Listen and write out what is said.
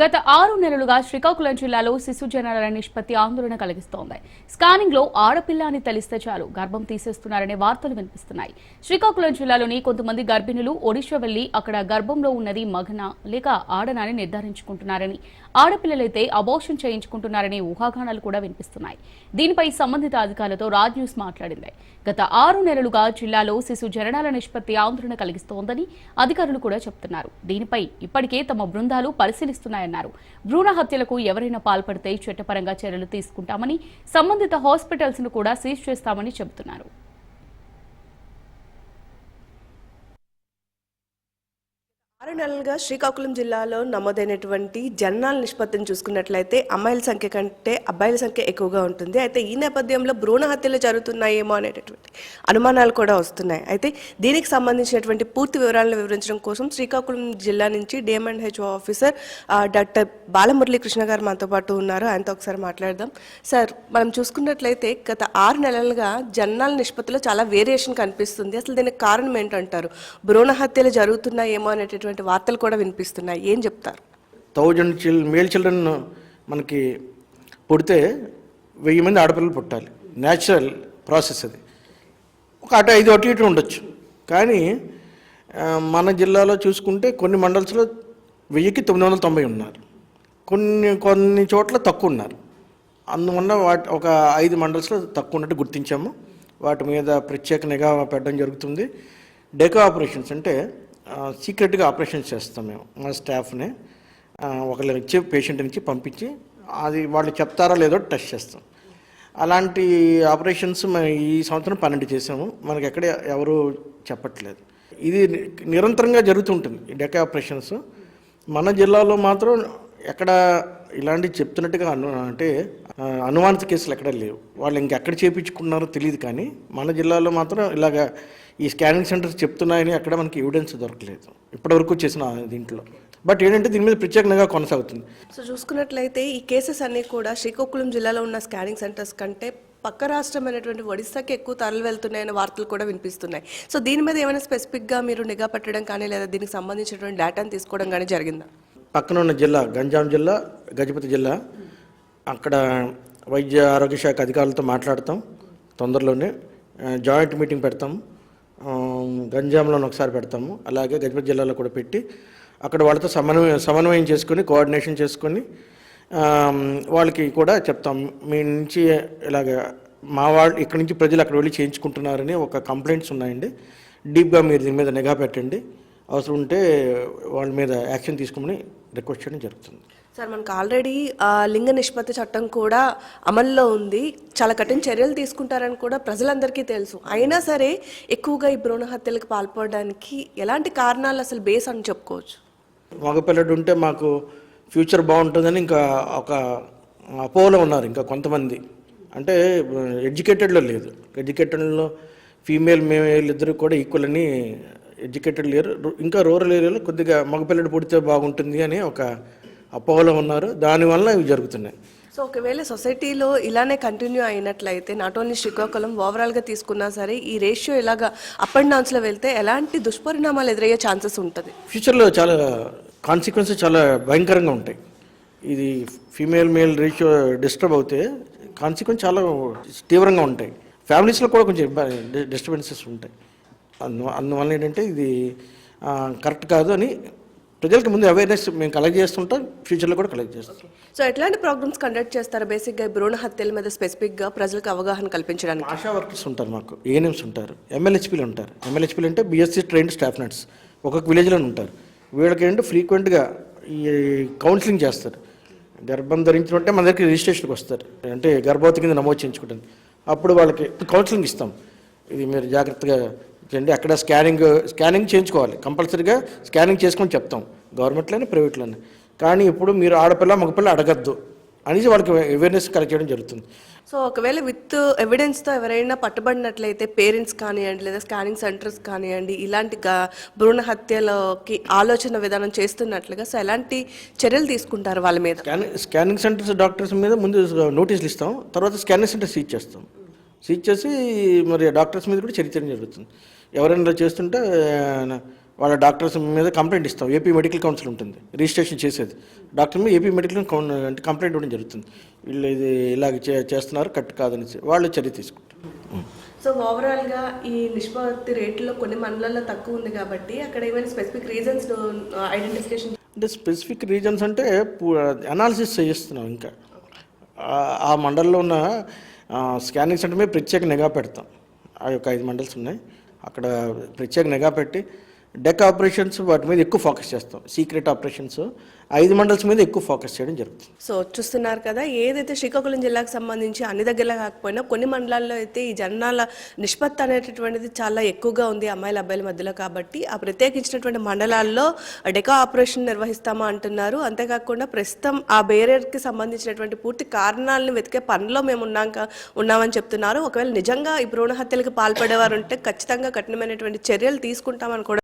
గత 6 నెలలుగా శ్రీకాకుళం జిల్లాలో శిశు జనన నిష్పత్తి ఆందోళన కలిగిస్తోంది. స్కానింగ్ లో ఆడపిల్ల అని తెలిస్తే చాలు గర్భం తీసేస్తున్నారనే వార్తలు వినిపిస్తున్నాయి. శ్రీకాకుళం జిల్లాలోని కొంతమంది గర్భిణులు ఒడిషా వెళ్లి అక్కడ గర్భంలో ఉన్నది మగన లేక ఆడనా అని నిర్ధారించుకుంటున్నారని, ఆడపిల్లలైతే అబార్షన్ చేయించుకుంటున్నారనే ఊహాగానాలు కూడా వినిపిస్తున్నాయి. దీనిపై సంబంధిత అధికారులతో రాజ్ న్యూస్ మాట్లాడింది. గత 6 నెలలుగా జిల్లాలో శిశు జననాల నిష్పత్తి ఆందోళన కలిగిస్తోందని అధికారులు కూడా చెబుతున్నారు. దీనిపై ఇప్పటికే తమ బృందాలు పరిశీలిస్తున్నాయన్నారు. భ్రూణ హత్యలకు ఎవరైనా పాల్పడితే చట్టపరంగా చర్యలు తీసుకుంటామని, సంబంధిత హాస్పిటల్స్ ను కూడా సీజ్ చేస్తామని చెబుతున్నారు. 6 నెలలుగా శ్రీకాకుళం జిల్లాలో నమోదైనటువంటి జననాల నిష్పత్తిని చూసుకున్నట్లయితే అమ్మాయిల సంఖ్య కంటే అబ్బాయిల సంఖ్య ఎక్కువగా ఉంటుంది. అయితే ఈ నేపథ్యంలో భ్రూణ హత్యలు జరుగుతున్నాయేమో అనేటటువంటి అనుమానాలు కూడా వస్తున్నాయి. అయితే దీనికి సంబంధించినటువంటి పూర్తి వివరాలను వివరించడం కోసం శ్రీకాకుళం జిల్లా నుంచి DMHO ఆఫీసర్ డాక్టర్ బాలమురళీకృష్ణ గారు మనతో పాటు ఉన్నారు. ఆయనతో ఒకసారి మాట్లాడదాం. సార్, మనం చూసుకున్నట్లయితే గత 6 నెలలుగా జననాల నిష్పత్తిలో చాలా వేరియేషన్ కనిపిస్తుంది. అసలు దీనికి కారణం ఏంటంటారు? భ్రూణ హత్యలు జరుగుతున్నాయేమో అనేటటువంటి వార్తలు కూడా వినిపిస్తున్నాయి. ఏం చెప్తారు? 1000 మేల్ చిల్డ్రన్ మనకి పుడితే 1000 మంది ఆడపిల్లలు పుట్టాలి. న్యాచురల్ ప్రాసెస్ అది. ఒక అటు ఇటు ఉండొచ్చు. కానీ మన జిల్లాలో చూసుకుంటే కొన్ని మండల్స్లో 1000కి 990 ఉన్నారు. కొన్ని చోట్ల తక్కువ ఉన్నారు. అందువల్ల ఒక 5 మండల్స్లో తక్కువ ఉన్నట్టు గుర్తించాము. వాటి మీద ప్రత్యేక నిఘా పెట్టడం జరుగుతుంది. డెకా ఆపరేషన్స్ అంటే సీక్రెట్గా ఆపరేషన్స్ చేస్తాం మేము. మా స్టాఫ్ని ఒకళ్ళు ఇచ్చి పేషెంట్ నుంచి పంపించి అది వాళ్ళు చెప్తారా లేదో టెస్ట్ చేస్తాం. అలాంటి ఆపరేషన్స్ మేము ఈ సంవత్సరం 12 చేసాము. మనకి ఎక్కడ ఎవరు చెప్పట్లేదు. ఇది నిరంతరంగా జరుగుతుంటుంది ఈ డెకా ఆపరేషన్స్. మన జిల్లాలో మాత్రం ఎక్కడ ఇలాంటివి చెప్తున్నట్టుగా అంటే అనుమానిత కేసులు ఎక్కడ లేవు. వాళ్ళు ఇంకెక్కడ చేయించుకున్నారో తెలియదు. కానీ మన జిల్లాలో మాత్రం ఇలాగ ఈ స్కానింగ్ సెంటర్స్ చెప్తున్నాయని అక్కడ మనకి ఎవిడెన్స్ దొరకలేదు ఇప్పటివరకు చేసిన దీంట్లో. బట్ ఏంటంటే దీని మీద ప్రత్యేకంగా కొనసాగుతుంది. సో చూసుకున్నట్లయితే ఈ కేసెస్ అన్నీ కూడా శ్రీకాకుళం జిల్లాలో ఉన్న స్కానింగ్ సెంటర్స్ కంటే పక్క రాష్ట్రం అయినటువంటి ఒడిశాకి ఎక్కువ తరలి వెళ్తున్నాయనే వార్తలు కూడా వినిపిస్తున్నాయి. సో దీని మీద ఏమైనా స్పెసిఫిక్గా మీరు నిఘా పెట్టడం కానీ లేదా దీనికి సంబంధించినటువంటి డేటాను తీసుకోవడం కానీ జరిగిందా? పక్కన ఉన్న జిల్లా గంజాం జిల్లా, గజపతి జిల్లా, అక్కడ వైద్య ఆరోగ్య శాఖ అధికారులతో మాట్లాడతాం. తొందరలోనే జాయింట్ మీటింగ్ పెడతాం. గంజాంలో ఒకసారి పెడతాము. అలాగే గజపతి జిల్లాలో కూడా పెట్టి అక్కడ వాళ్ళతో సమన్వయం చేసుకొని కోఆర్డినేషన్ చేసుకొని వాళ్ళకి కూడా చెప్తాం. మీ నుంచి ఇలాగ మా వాళ్ళు ఇక్కడి నుంచి ప్రజలు అక్కడ వెళ్ళి చేయించుకుంటున్నారని ఒక కంప్లైంట్స్ ఉన్నాయండి. డీప్గా మీరు దీని మీద నిఘా పెట్టండి. అవసరం ఉంటే వాళ్ళ మీద యాక్షన్ తీసుకోమని రిక్వెస్ట్ చేయడం జరుగుతుంది. సార్, మనకు ఆల్రెడీ లింగ నిష్పత్తి చట్టం కూడా అమల్లో ఉంది. చాలా కఠిన చర్యలు తీసుకుంటారని కూడా ప్రజలందరికీ తెలుసు. అయినా సరే ఎక్కువగా ఈ భ్రూణ హత్యలకు పాల్పడడానికి ఎలాంటి కారణాలు అసలు బేస్ అని చెప్పుకోవచ్చు? మగపిల్లడు ఉంటే మాకు ఫ్యూచర్ బాగుంటుందని ఇంకా ఒక అపోలో ఉన్నారు. ఇంకా కొంతమంది అంటే ఎడ్యుకేటెడ్లో లేదు. ఎడ్యుకేటెడ్లో ఫీమేల్ మేల్ ఇద్దరు కూడా ఈక్వల్ అని ఎడ్యుకేటెడ్ లేరు. ఇంకా రూరల్ ఏరియాలో కొద్దిగా మగపిల్లడు పుడితే బాగుంటుంది అని ఒక అపోహలో ఉన్నారు. దానివల్ల ఇవి జరుగుతున్నాయి. సో ఒకవేళ సొసైటీలో ఇలానే కంటిన్యూ అయినట్లయితే నాట్ ఓన్లీ శ్రీకాకుళం ఓవరాల్గా తీసుకున్నా సరే ఈ రేషియో ఇలాగా అప్ అండ్ డౌన్స్లో వెళ్తే ఎలాంటి దుష్పరిణామాలు ఎదురయ్యే ఛాన్సెస్ ఉంటుంది? ఫ్యూచర్లో చాలా కాన్సిక్వెన్సెస్ చాలా భయంకరంగా ఉంటాయి. ఇది ఫీమేల్ మేల్ రేషియో డిస్టర్బ్ అవుతే కాన్సిక్వెన్స్ చాలా తీవ్రంగా ఉంటాయి. ఫ్యామిలీస్లో కూడా కొంచెం డిస్టర్బెన్సెస్ ఉంటాయి. అందువల్ల ఏంటంటే ఇది కరెక్ట్ కాదు అని ప్రజలకు ముందు అవేర్నెస్ మేము కలెక్ట్ చేస్తుంటాం. ఫ్యూచర్లో కూడా కలెక్ట్ చేస్తాం. సో ఎట్లాంటి ప్రోగ్రామ్స్ కండక్ట్ చేస్తారు బేసిక్గా భ్రూణ హత్యల మీద స్పెసిఫిక్గా ప్రజలకు అవగాహన కల్పించడానికి? ఆశా వర్కర్స్ ఉంటారు, మాకు ఏఎన్ఎంస్ ఉంటారు, MLHPలు ఉంటారు. MLHPలు అంటే BSc ట్రైన్డ్ స్టాఫ్ నర్స్ ఒక్కొక్క విలేజ్లో ఉంటారు. వీళ్ళకి ఏంటంటే ఫ్రీక్వెంట్గా ఈ కౌన్సిలింగ్ చేస్తారు. గర్భం ధరించినట్టే మన దగ్గరికి రిజిస్ట్రేషన్కి వస్తారు. అంటే గర్భవతి కింద నమోదు చేయించుకుంటాను. అప్పుడు వాళ్ళకి కౌన్సిలింగ్ ఇస్తాం. ఇది మీరు జాగ్రత్తగా చేయండి. అక్కడ స్కానింగ్ చేయించుకోవాలి. కంపల్సరీగా స్కానింగ్ చేసుకొని చెప్తాం, గవర్నమెంట్లోనే ప్రైవేట్లోనే. కానీ ఇప్పుడు మీరు ఆడపిల్ల మగపిల్ల అడగద్దు అనేసి వాళ్ళకి అవేర్నెస్ కలెక్ట్ చేయడం జరుగుతుంది. సో ఒకవేళ విత్ ఎవిడెన్స్తో ఎవరైనా పట్టుబడినట్లయితే పేరెంట్స్ కానివ్వండి లేదా స్కానింగ్ సెంటర్స్ కానివ్వండి ఇలాంటి భ్రూణ హత్యలకి ఆలోచన విధానం చేస్తున్నట్లుగా సో ఎలాంటి చర్యలు తీసుకుంటారు వాళ్ళ మీద? స్కానింగ్ సెంటర్స్ డాక్టర్స్ మీద ముందు నోటీసులు ఇస్తాం. తర్వాత స్కానింగ్ సెంటర్ సీజ్ చేస్తాం. సీజ్ చేసి మరి డాక్టర్స్ మీద కూడా చర్య జరుగుతుంది. ఎవరైనా చేస్తుంటే వాళ్ళ డాక్టర్స్ మీద కంప్లైంట్ ఇస్తాం. ఏపీ మెడికల్ కౌన్సిల్ ఉంటుంది రిజిస్ట్రేషన్ చేసేది, డాక్టర్ మీద ఏపీ మెడికల్ అంటే కంప్లైంట్ ఇవ్వడం జరుగుతుంది. వీళ్ళు ఇది ఇలాగ చేస్తున్నారు, కరెక్ట్ కాదనేసి వాళ్ళు చర్య తీసుకుంటారు. సో ఓవరాల్గా ఈ నిష్పత్తి రేట్లో కొన్ని మండలాల్లో తక్కువ ఉంది కాబట్టి అక్కడ ఏమైనా స్పెసిఫిక్ రీజన్స్ ఐడెంటిఫికేషన్ అంటే స్పెసిఫిక్ రీజన్స్ అంటే అనాలిసిస్ చేస్తున్నాం. ఇంకా ఆ మండలంలో ఉన్న స్కానింగ్ సెంటర్ మీద ప్రత్యేక నిఘా పెడతాం. ఆ యొక్క 5 మండల్స్ ఉన్నాయి, అక్కడ ప్రత్యేక నిఘా పెట్టి డెక్ ఆపరేషన్స్ వాటి మీద ఎక్కువ ఫోకస్ చేస్తాం. సీక్రెట్ ఆపరేషన్స్ 5 మండల్స్ మీద ఎక్కువ ఫోకస్ చేయడం జరుగుతుంది. సో చూస్తున్నారు కదా, ఏదైతే శ్రీకాకుళం జిల్లాకు సంబంధించి అన్ని దగ్గరలో కాకపోయినా కొన్ని మండలాల్లో అయితే ఈ జనాల నిష్పత్తి అనేటటువంటిది చాలా ఎక్కువగా ఉంది అమ్మాయిల అబ్బాయిల మధ్యలో. కాబట్టి ఆ ప్రత్యేకించినటువంటి మండలాల్లో డెకా ఆపరేషన్ నిర్వహిస్తామా అంటున్నారు. అంతేకాకుండా ప్రస్తుతం ఆ బేరియర్కి సంబంధించినటువంటి పూర్తి కారణాలను వెతికే పనిలో మేము ఉన్నామని చెప్తున్నారు. ఒకవేళ నిజంగా ఈ భ్రూణ హత్యలకు పాల్పడేవారు ఉంటే ఖచ్చితంగా కఠినమైనటువంటి చర్యలు తీసుకుంటామని కూడా